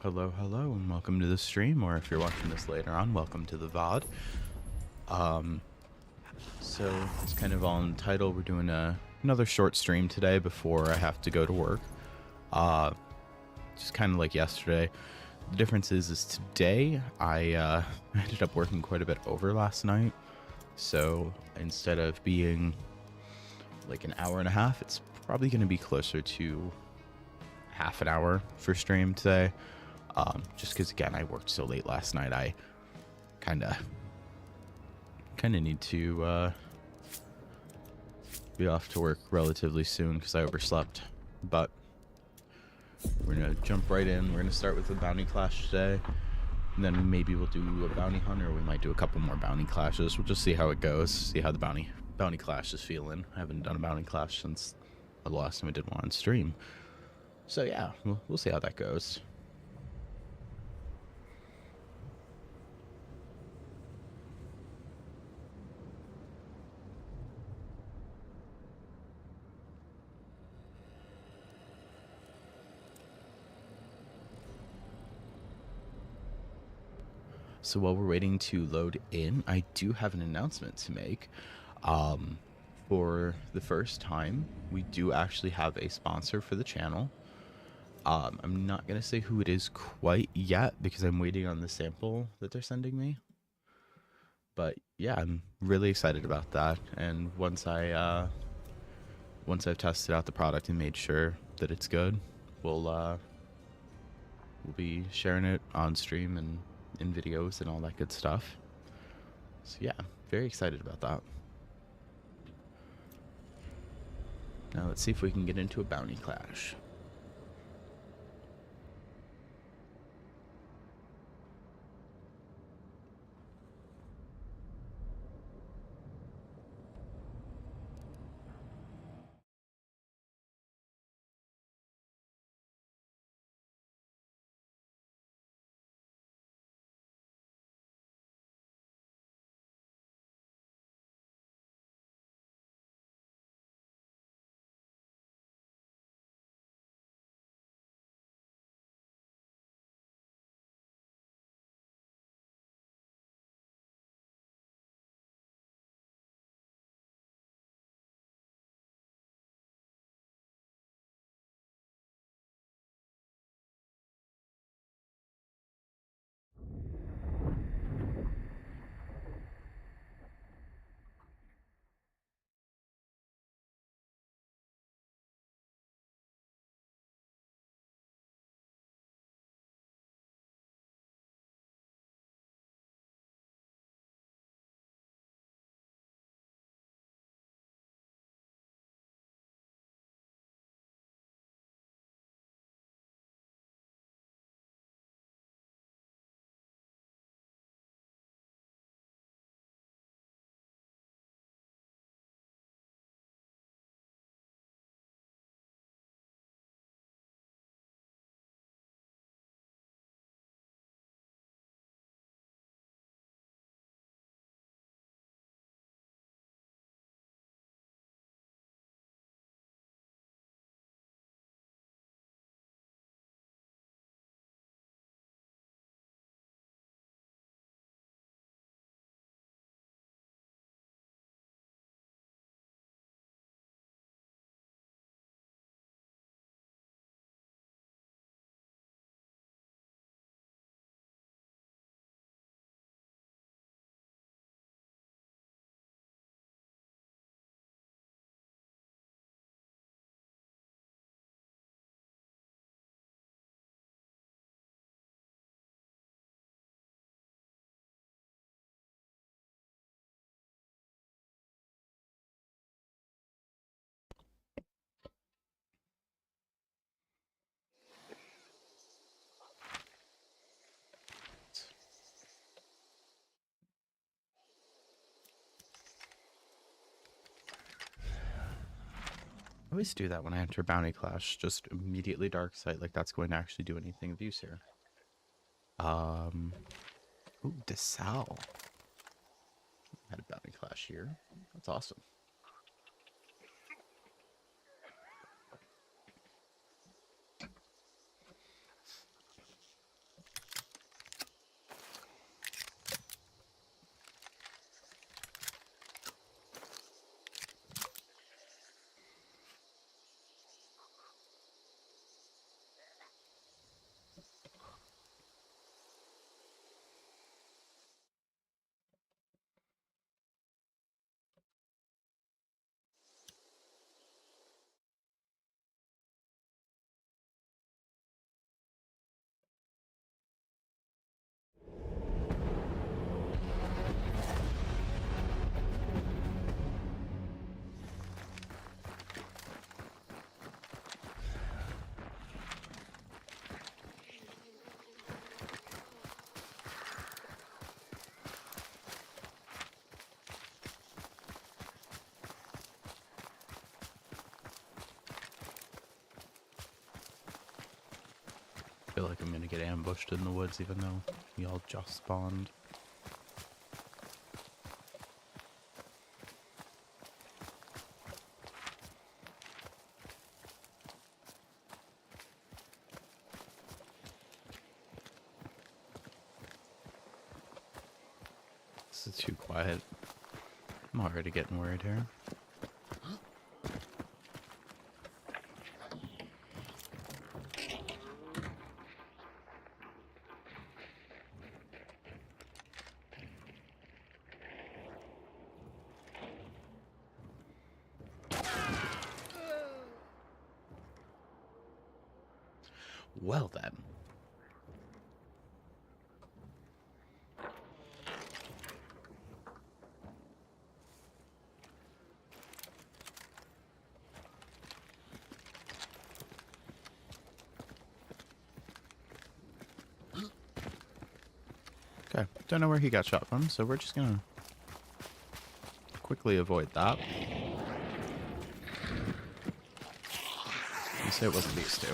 Hello, hello, and welcome to the stream, or if you're watching this later on, welcome to the VOD. So it's kind of all in the title. We're doing another short stream today before I have to go to work. Just kind of like yesterday. The difference is today I ended up working quite a bit over last night. So instead of being like an hour and a half, it's probably going to be closer to half an hour for stream today. Just because again I worked so late last night, I kind of need to be off to work relatively soon because I overslept. But we're gonna jump right in. We're gonna start with a bounty clash today, and then maybe we'll do a bounty hunt, or we might do a couple more bounty clashes. We'll just see how it goes, see how the bounty clash is feeling. I haven't done a bounty clash since the last time I did one on stream. So yeah, we'll see how that goes. So while we're waiting to load in, I do have an announcement to make. For the first time, we do actually have a sponsor for the channel. I'm not going to say who it is quite yet because I'm waiting on the sample that they're sending me. But yeah, I'm really excited about that. And once I've tested out the product and made sure that it's good, we'll be sharing it on stream and in videos and all that good stuff. So yeah, very excited about that. Now let's see if we can get into a bounty clash. I always do that when I enter bounty clash, just immediately dark sight like that's going to actually do anything of use here. Ooh, DeSalle. Had a bounty clash here. That's awesome. feel like I'm gonna get ambushed in the woods even though y'all just spawned. This is too quiet. I'm already getting worried here. Well then. Okay, don't know where he got shot from, so we're just gonna quickly avoid that. You say it wasn't these two.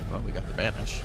Well, we got the banish.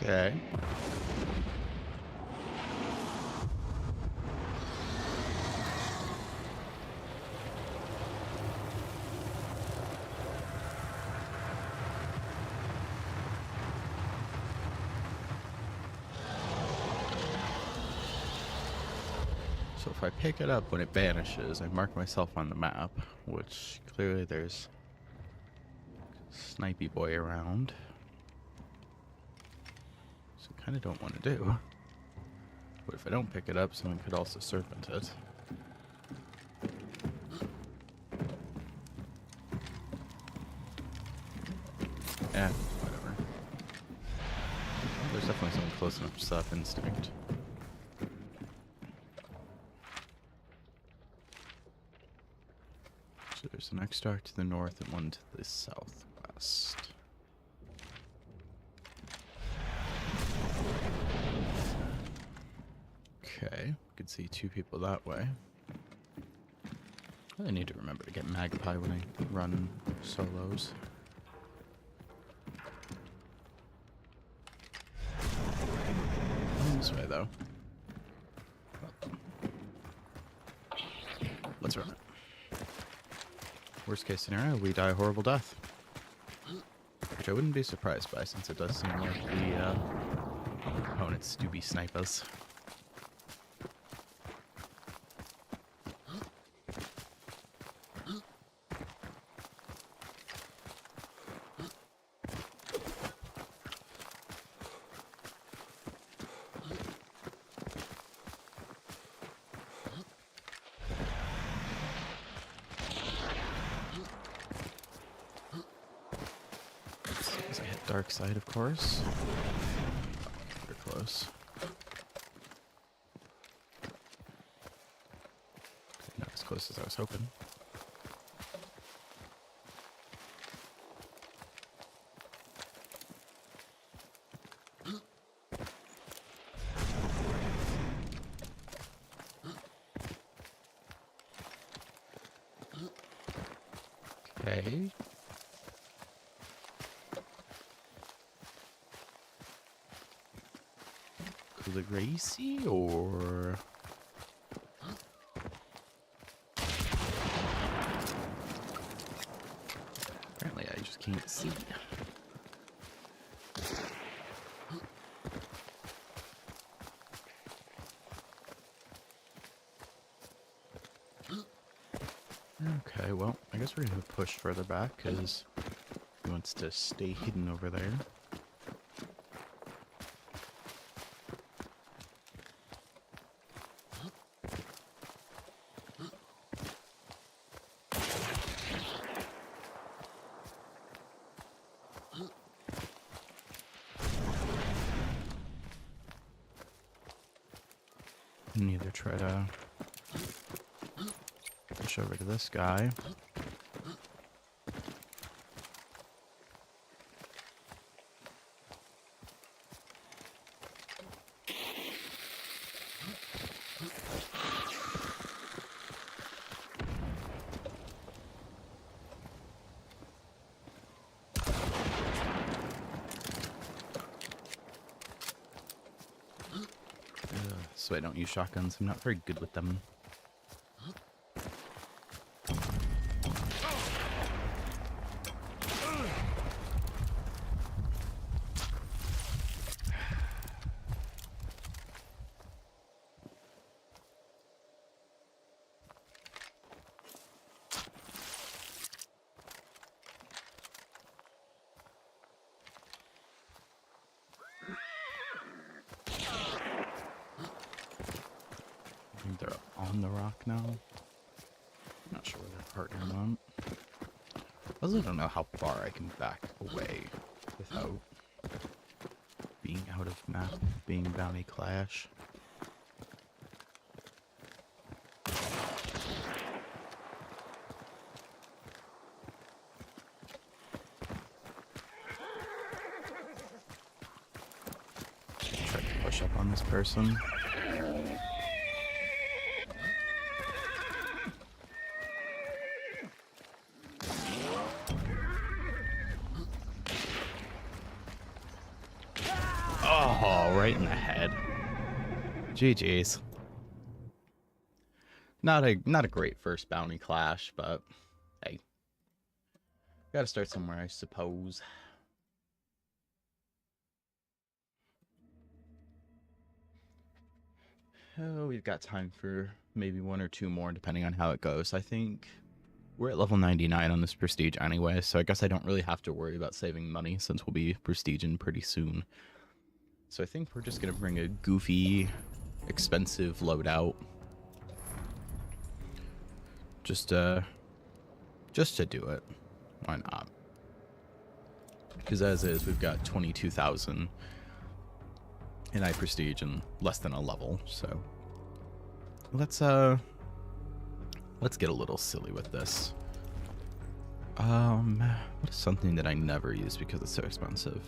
Okay. So if I pick it up when it vanishes, I mark myself on the map, which clearly there's snipey boy around. So I kind of don't want to do. But if I don't pick it up, someone could also serpent it. Yeah, whatever. Well, there's definitely someone close enough to stop instinct. So there's an X-Star to the north and one to the southwest. Okay, we can see two people that way. I need to remember to get Magpie when I run solos. This way, though. Let's run it. Worst case scenario, we die a horrible death. Which I wouldn't be surprised by, since it does seem like the opponents do be snipers. As I hit dark side, of course. We're close. Not as close as I was hoping. Okay. Cool it racy or... Apparently I just can't see. Okay, well, I guess we're going to push further back because he wants to stay hidden over there. Neither try to push over to this guy. So I don't use shotguns. I'm not very good with them. I think they're up on the rock now. Not sure where they're partnered on. I also don't know how far I can back away without being out of map, being bounty clash. Try to push up on this person. Oh, right in the head. GG's. Not a great first bounty clash, but hey. Gotta start somewhere, I suppose. Oh, we've got time for maybe one or two more, depending on how it goes. I think we're at level 99 on this prestige anyway, so I guess I don't really have to worry about saving money since we'll be prestiging pretty soon. So I think we're just gonna bring a goofy, expensive loadout. Just to do it. Why not? Because as is, we've got 22,000 in high prestige and less than a level, so let's get a little silly with this. What is something that I never use because it's so expensive?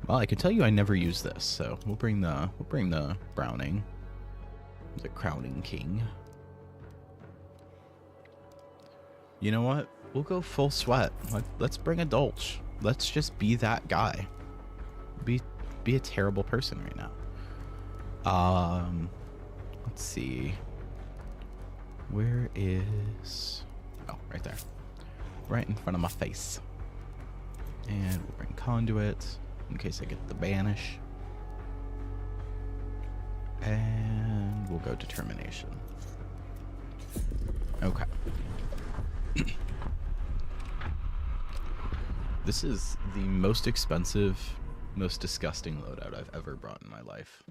Well, I can tell you I never use this, so we'll bring the Browning, the Crowning King. You know what? We'll go full sweat. Let's bring a Dolch. Let's just be that guy. Be a terrible person right now. Let's see. Where is... Oh, right there. Right in front of my face. And we'll bring Conduit in case I get the Banish. And we'll go Determination. Okay. This is the most expensive, most disgusting loadout I've ever brought in my life.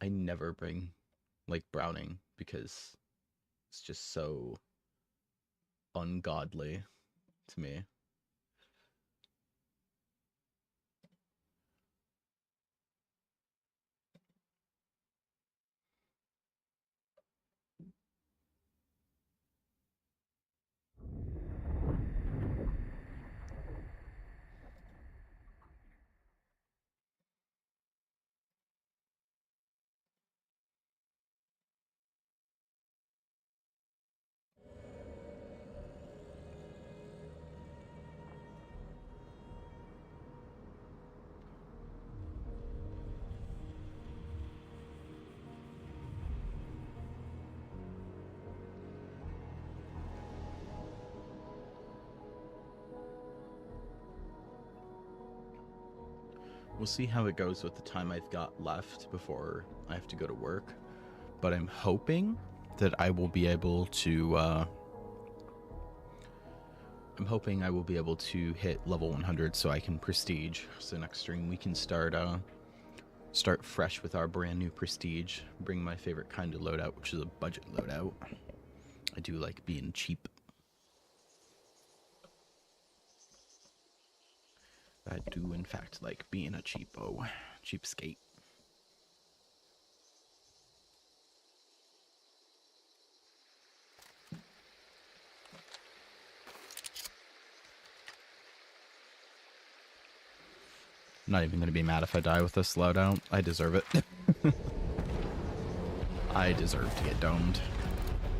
I never bring, like, Browning because it's just so ungodly to me. we'll see how it goes with the time I've got left before I have to go to work. But I'm hoping that I will be able to. I'm hoping I will be able to hit level 100 so I can prestige. So next stream we can start fresh with our brand new prestige. Bring my favorite kind of loadout, which is a budget loadout. I do like being cheap. I do in fact like being a cheapskate. I'm not even going to be mad if I die with this loadout. I deserve it. I deserve to get domed.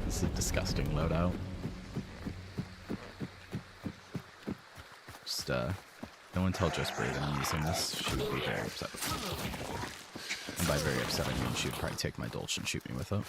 This is a disgusting loadout. Just, don't tell Just Brave I'm using this. She would be very upset with me. And by very upset, I mean she would probably take my Dolch and shoot me with it.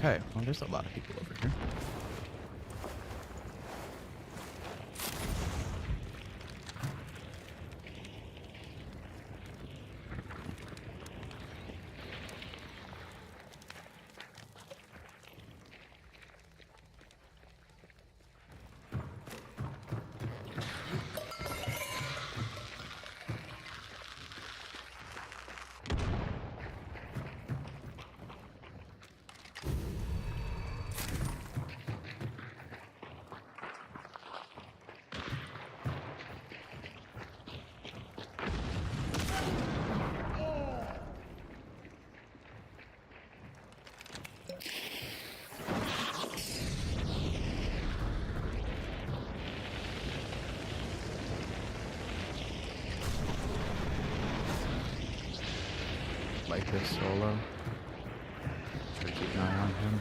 Okay, well, there's a lot of people over here. Like this solo. Try to keep an eye on him.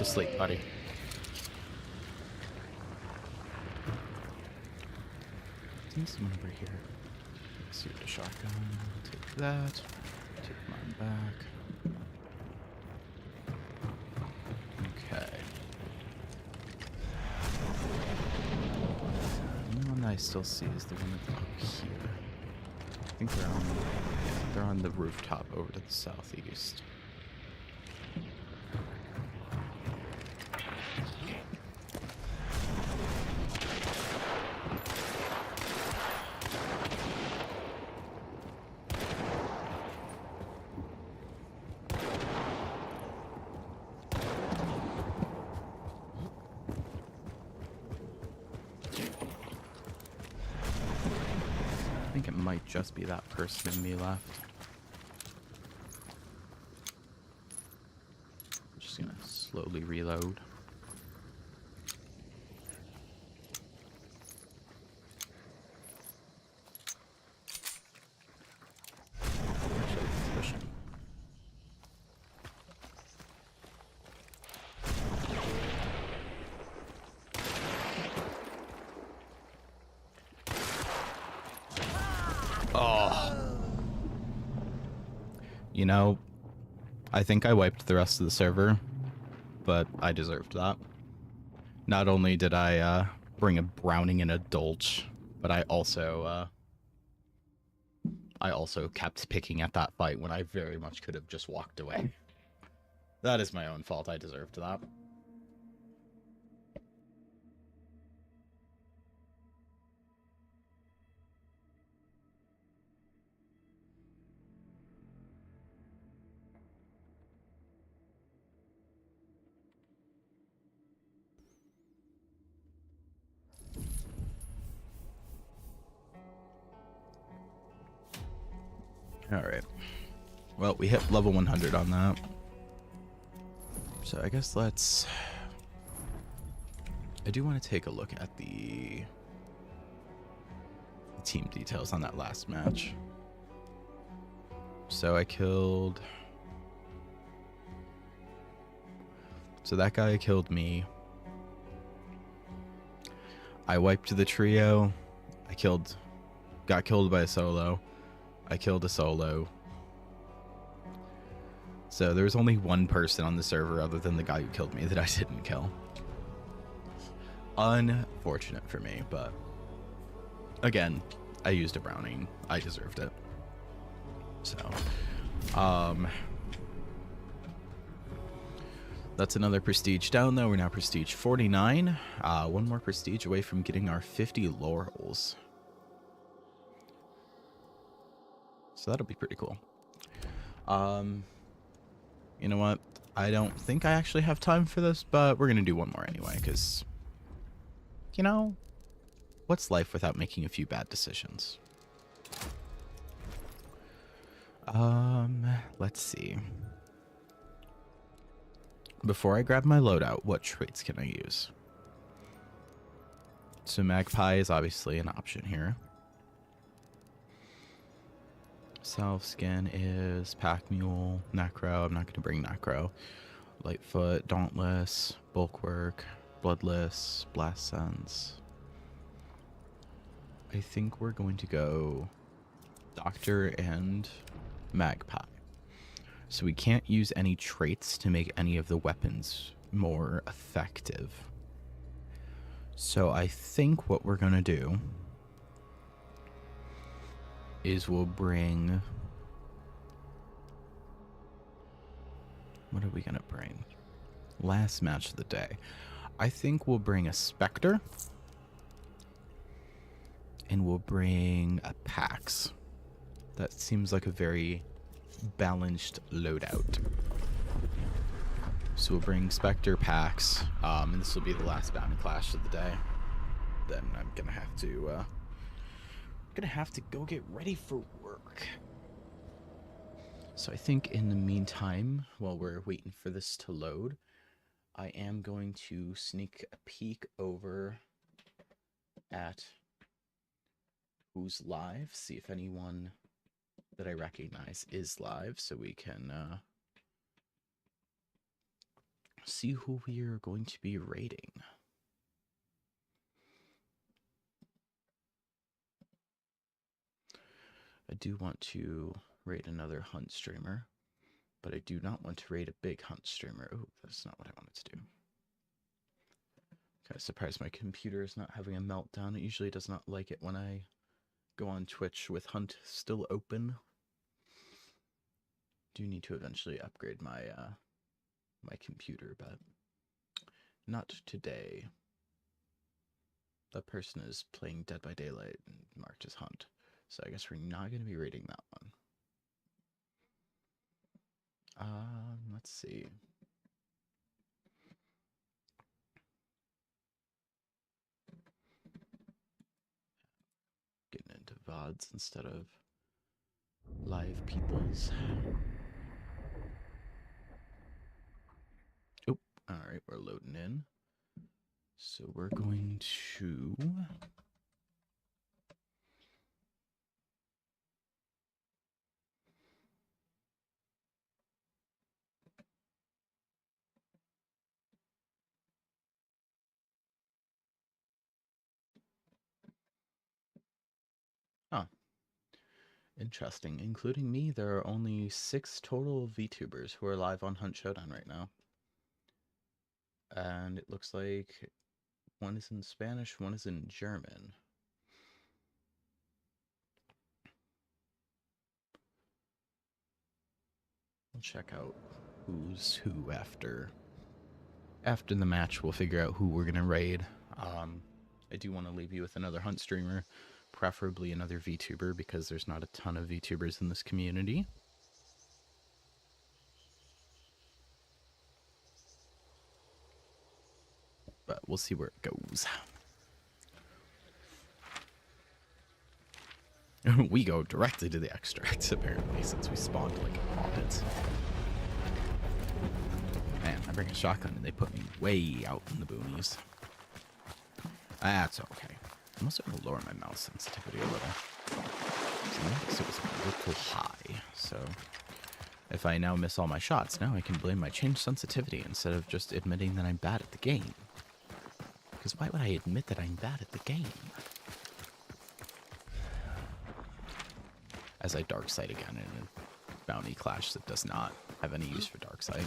sleep, buddy. Seems someone over here. Let's see, the shotgun. Take that. Take mine back. Okay. The only one that I still see is the one that's up here. I think they're on the rooftop over to the southeast. I think it might just be that person and me left. I'm just gonna slowly reload. Actually, push him. Oh. You know, I think I wiped the rest of the server, but I deserved that. Not only did I bring a Browning and a Dolch, but I also kept picking at that fight when I very much could have just walked away. That is my own fault. I deserved that. Alright. Well, we hit level 100 on that. So I guess let's... I do want to take a look at the team details on that last match. So I killed... So that guy killed me. I wiped the trio. Got killed by a solo. I killed a solo. So there was only one person on the server other than the guy who killed me that I didn't kill. Unfortunate for me, but again, I used a Browning. I deserved it. So, that's another prestige down though. We're now prestige 49. One more prestige away from getting our 50 laurels. So that'll be pretty cool. You know what? I don't think I actually have time for this, but we're gonna do one more anyway, because, you know, what's life without making a few bad decisions? Let's see. Before I grab my loadout, what traits can I use? So Magpie is obviously an option here. Self skin is Pack Mule, Necro. I'm not going to bring Necro. Lightfoot, Dauntless, Bulkwork, Bloodless, Blast Sense. I think we're going to go Doctor and Magpie. So we can't use any traits to make any of the weapons more effective. So I think what we're going to do is we'll bring... What are we going to bring? Last match of the day. I think we'll bring a Spectre. And we'll bring a Pax. That seems like a very balanced loadout. So we'll bring Spectre, Pax, and this will be the last Bounty Clash of the day. Then I'm gonna have to go get ready for work. So I think in the meantime, while we're waiting for this to load, I am going to sneak a peek over at who's live, see if anyone that I recognize is live, so we can see who we are going to be raiding. I do want to raid another hunt streamer, but I do not want to raid a big hunt streamer. Oh, that's not what I wanted to do. Kind of surprised my computer is not having a meltdown. It usually does not like it when I go on Twitch with Hunt still open. Do need to eventually upgrade my my computer, but not today. That person is playing Dead by Daylight and marked as Hunt, so I guess we're not going to be raiding that one. Let's see. Getting into VODs instead of live peoples. Oh, alright, we're loading in. So we're going to... Huh. Interesting. Including me, there are only 6 total VTubers who are live on Hunt Showdown right now. And it looks like one is in Spanish, one is in German. We'll check out who's who after the match. We'll figure out who we're gonna raid. I do want to leave you with another Hunt streamer, preferably another VTuber, because there's not a ton of VTubers in this community. But we'll see where it goes. We go directly to the extracts, apparently, since we spawned like hobbits. Man, I bring a shotgun and they put me way out in the boonies. That's okay. I'm also going to lower my mouse sensitivity a little. So I noticed it was a little high, so if I now miss all my shots, now I can blame my changed sensitivity instead of just admitting that I'm bad at the game. Because why would I admit that I'm bad at the game? As I dark sight again in a bounty clash that does not have any use for dark sight.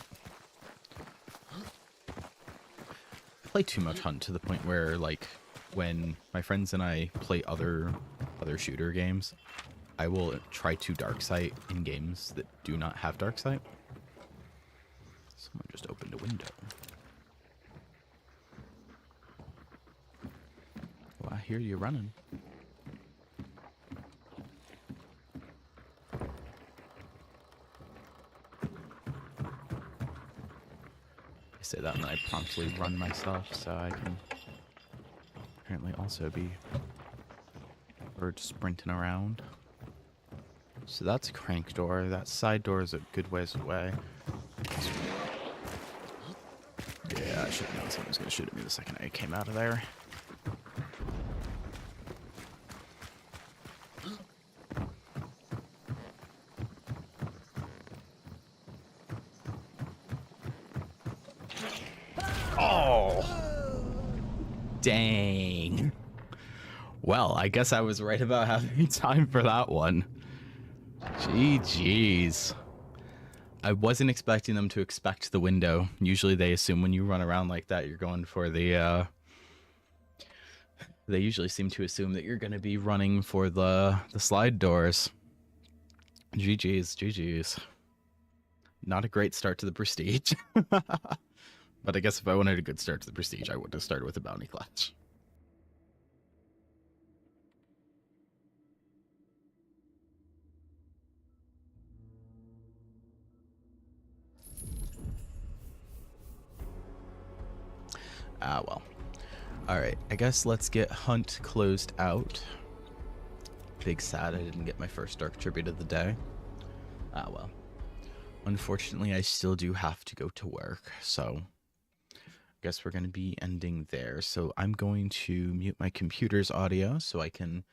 I play too much Hunt to the point where, like, when my friends and I play other shooter games, I will try to dark sight in games that do not have dark sight. Someone just opened a window. Well, I hear you running. I say that and I promptly run myself, so I can apparently also be heard sprinting around. So that's a crank door. That side door is a good ways away. Yeah, I should have known someone was going to shoot at me the second I came out of there. Oh! Dang. Well, I guess I was right about having time for that one. GG's. I wasn't expecting them to expect the window. Usually they assume when you run around like that, you're going for the, they usually seem to assume that you're going to be running for the slide doors. GG's, GG's. Not a great start to the Prestige. But I guess if I wanted a good start to the Prestige, I would have started with a bounty clutch. Ah, well. Alright, I guess let's get Hunt closed out. Big sad I didn't get my first Dark Tribute of the day. Ah, well. Unfortunately, I still do have to go to work, so I guess we're going to be ending there. So I'm going to mute my computer's audio so I can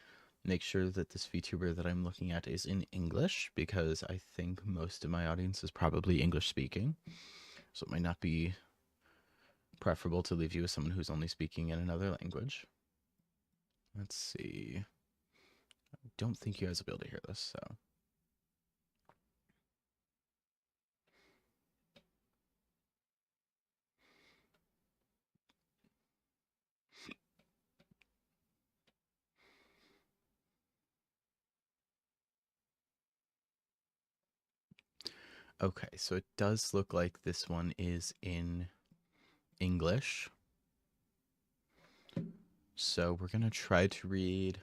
make sure that this VTuber that I'm looking at is in English, because I think most of my audience is probably English speaking. So it might not be preferable to leave you with someone who's only speaking in another language. Let's see. I don't think you guys will be able to hear this, so. Okay, so it does look like this one is in English. So we're going to try to read.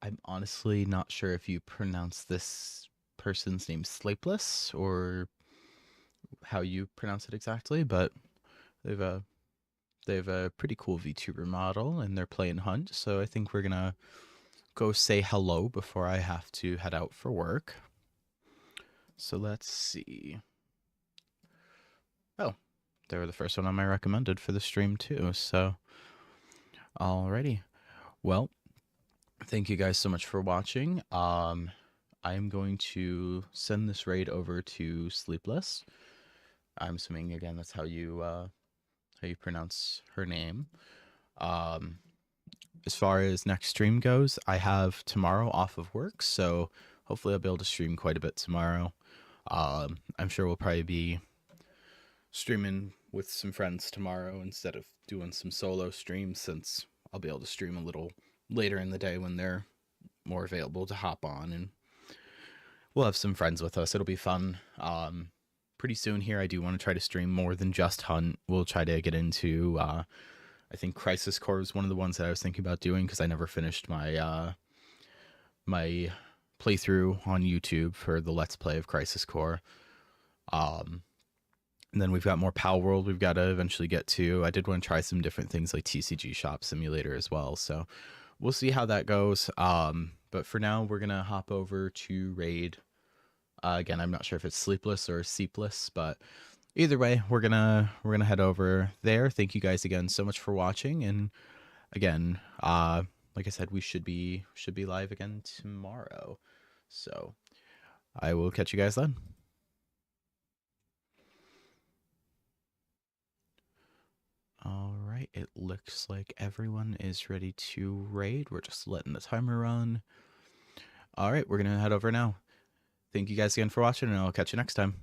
I'm honestly not sure if you pronounce this person's name Slapeless or how you pronounce it exactly, but they've a pretty cool VTuber model and they're playing Hunt, so I think we're going to go say hello before I have to head out for work. So let's see. Oh, they were the first one on my recommended for the stream too, so alrighty. Well, thank you guys so much for watching. I am going to send this raid over to Sleepless. I'm assuming again that's how you pronounce her name. As far as next stream goes, I have tomorrow off of work, so hopefully I'll be able to stream quite a bit tomorrow. I'm sure we'll probably be streaming with some friends tomorrow instead of doing some solo streams, since I'll be able to stream a little later in the day when they're more available to hop on, and we'll have some friends with us. It'll be fun. Pretty soon here, I do want to try to stream more than just Hunt. We'll try to get into, I think Crisis Core is one of the ones that I was thinking about doing, because I never finished my my playthrough on YouTube for the Let's Play of Crisis Core. And then we've got more Pal World we've got to eventually get to. I did want to try some different things like TCG Shop Simulator as well, so we'll see how that goes. But for now, we're gonna hop over to raid. Again, I'm not sure if it's Sleepless or Seepless, but either way, we're gonna head over there. Thank you guys again so much for watching, and again, like I said, we should be live again tomorrow. So I will catch you guys then. All right, it looks like everyone is ready to raid. We're just letting the timer run. All right, we're going to head over now. Thank you guys again for watching, and I'll catch you next time.